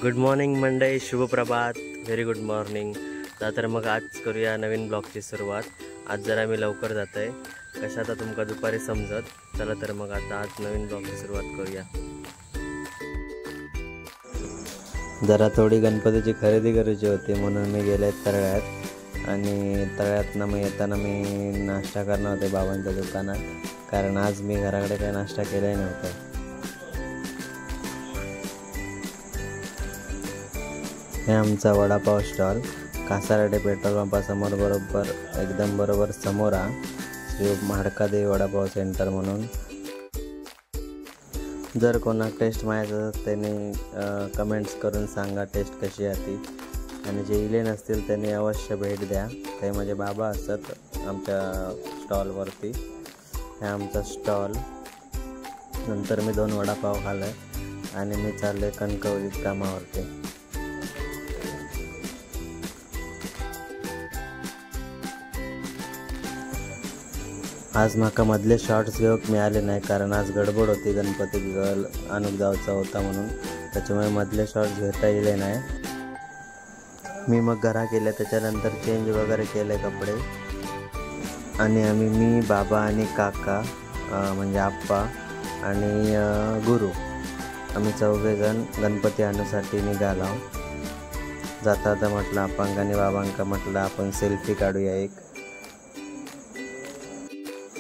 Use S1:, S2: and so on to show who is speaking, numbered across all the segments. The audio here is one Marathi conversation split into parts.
S1: गुड मॉर्निंग मंडळी, शुभप्रभात, व्हेरी गुड मॉर्निंग. तर मग आज करूया नवीन ब्लॉगची सुरुवात. आज जरा मी लवकर जात आहे, कशा आता तुमका दुपारी समजत. चला तर मग आता आज नवीन ब्लॉगची सुरुवात करूया. जरा थोडी गणपतीची खरेदी करायची होती म्हणून मी गेले तळ्यात, आणि तळ्यातनं मग येताना मी नाश्ता करणार होते बाबांच्या दुकानात, कारण आज मी घराकडे काही नाश्ता केलाही नव्हता. हे आमचा वडापाव स्टॉल कासारडे पेट्रोल पंपासमोर एकदम बरोबर समोर श्री म्हाडकादेवी वडापाव सेंटर म्हणून. जर कोणाक टेस्ट माहीत असेल त्यांनी कमेंट्स करून सांगा टेस्ट कशी आहे ती, आणि जे इले नसतील त्यांनी अवश्य भेट द्या. ते म्हणजे बाबा असतात आमच्या स्टॉलवरती. हे आमचा स्टॉल. नंतर मी 2 वडापाव खाल्ले आणि मी चालले कणकवलीत कामावरती. आज माका मधले शॉर्ट्स घेऊक मिळाले नाही, कारण आज गडबड होती, गणपती आणूक जायचा होता म्हणून. त्याच्यामुळे मधले शॉर्ट्स घेता येले नाही. मी मग घरा गेले, त्याच्यानंतर चेंज वगैरे केले कपडे, आणि मी बाबा आणि काका म्हणजे आप्पा आणि गुरु आम्ही 4 जण गणपती आणण्यासाठी निघालो. जाता आता म्हटलं आप्पांका आणि बाबांका म्हटलं आपण सेल्फी काढूया एक.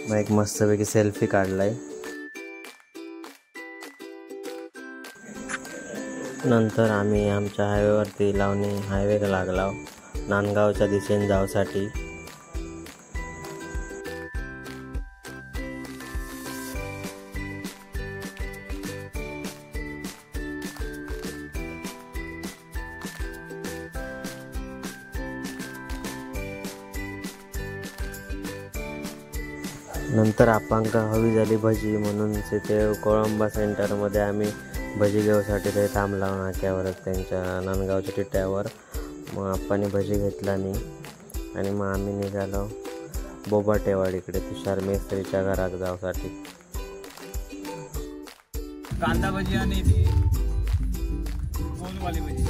S1: मग एक मस्तपैकी सेल्फी काढलाय. नंतर आम्ही आमच्या हायवेवरती लावणी हायवे लागला नांदगावच्या दिशेने जाऊसाठी. नंतर आपांका हवी झाली भजी, म्हणून तिथे कोळंबा सेंटरमध्ये आम्ही भजी घेऊसाठी ते थांबला नाक्यावरच त्यांच्या नांदगावच्या टिट्यावर. मग आप्पांनी भजी घेतला आणि मग आम्ही निघालो बोबाटेवाडीकडे तुषार मेस्त्रीच्या घरात जाऊसाठी.
S2: कांदा भजी आणि ती गोलवाली भजी.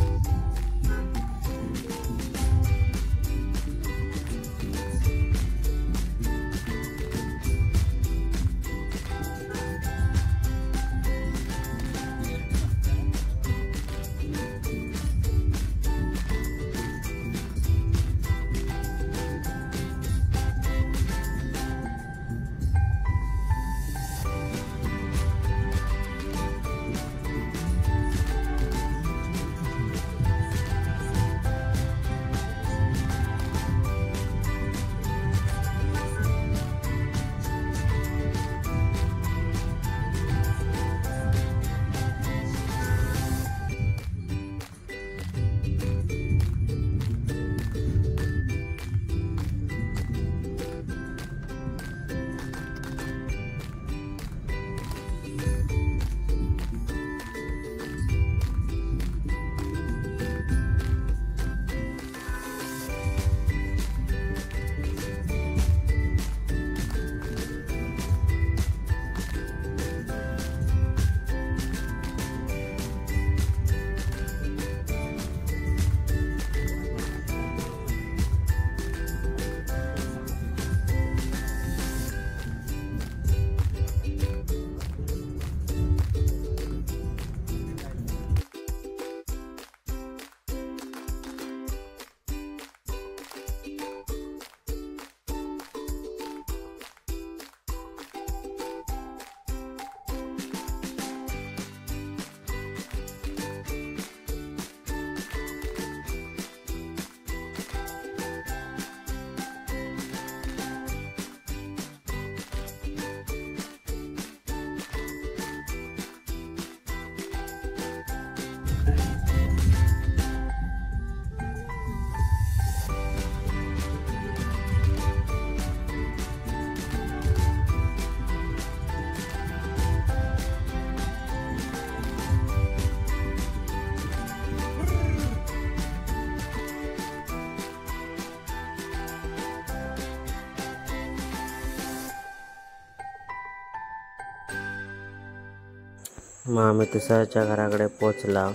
S1: मग आम्ही तुषारच्या घराकडे पोचला.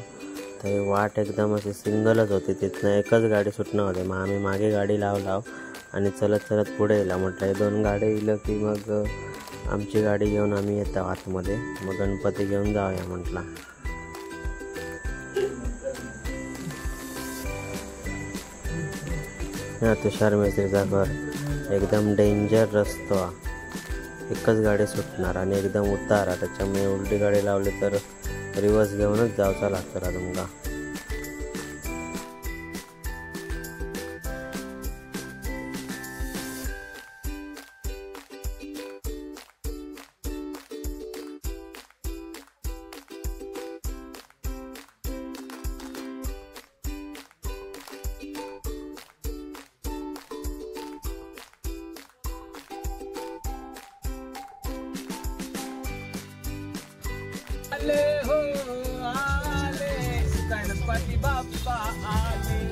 S1: तर ही वाट एकदम अशी सिंगलच होती, तिथनं एकच गाडी सुटणं होते. मग आम्ही मागे गाडी लावला आणि चलत चलत पुढे येला. म्हटलं 2 गाडी येलं की मग आमची गाडी घेऊन आम्ही येतो आतमध्ये, मग गणपती घेऊन जाऊया म्हटला. तुषार मेस्त्रीचा घर एकदम डेंजर रस्तो हा. एकच गाडी सुटणार आणि एकदम उतारा, त्याच्यामुळे उलटी गाडी लावली तर रिवर्स घेऊनच जावचा लागतं तुमका.
S2: आले हो आले गणपती बाप्पा आले.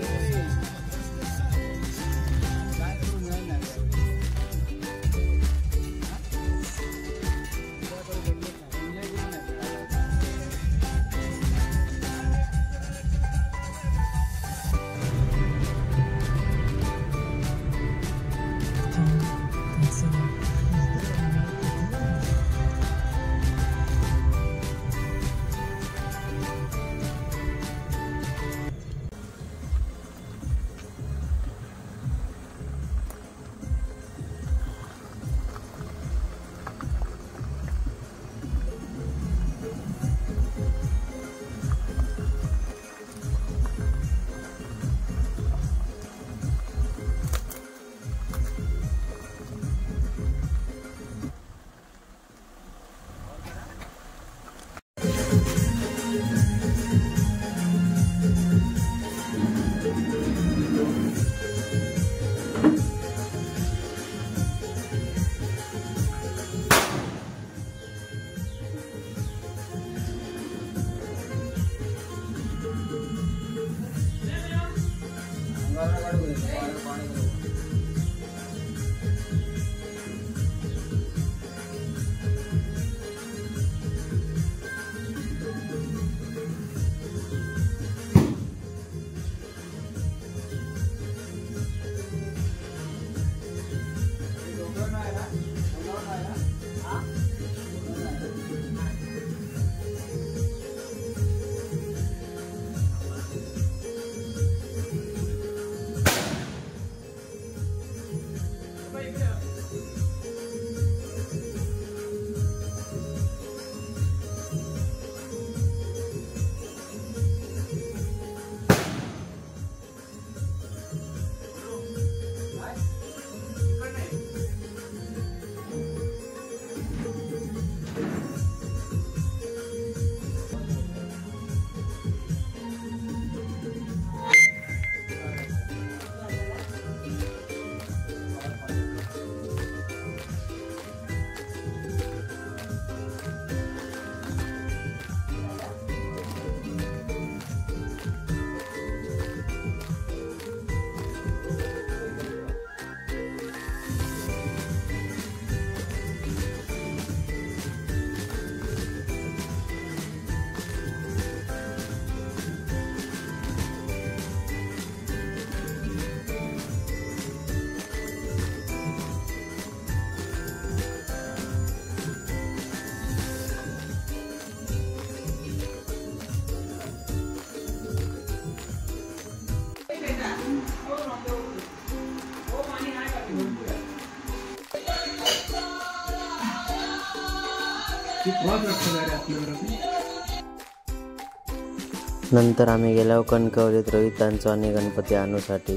S1: नंतर आम्ही गेलो कणकवलीत रोहितांचो आणि गणपती आणूसाठी.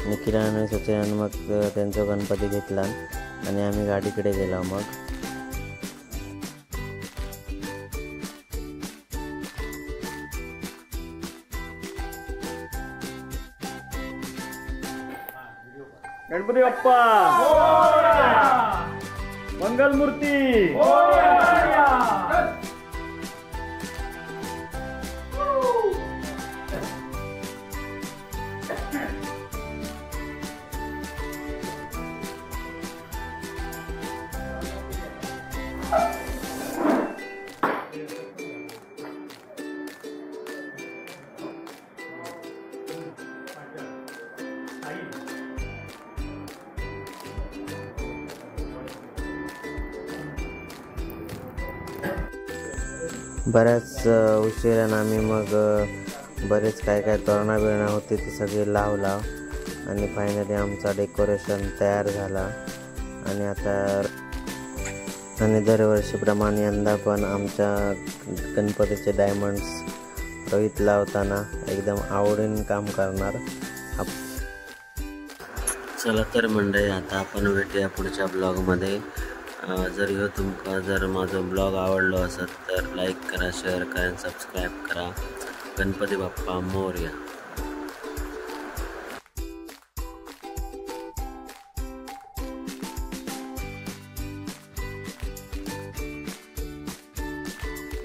S1: निखिलान आणि सचिनान मग त्यांचा गणपती घेतला आणि आम्ही गाडीकडे गेलो. मग
S2: गणपती बाप्पा मंगलमूर्ती.
S1: बऱ्याच उशिरानं आम्ही मग बरेच काय तोरणा बिरणा होते ते सगळे लावला आणि फायनली आमचा डेकोरेशन तयार झाला. आणि आता दरवर्षीप्रमाणे यंदा पण आमच्या गणपतीचे डायमंड्स रोहित लावताना एकदम आवडीने काम करणार. चला तर मंडळी, आता आपण भेटूया पुढच्या ब्लॉगमध्ये. जर माझा ब्लॉग आवडलो असेल तर लाईक करा, शेअर करा, सबस्क्राईब करा. गणपती बाप्पा मोरया.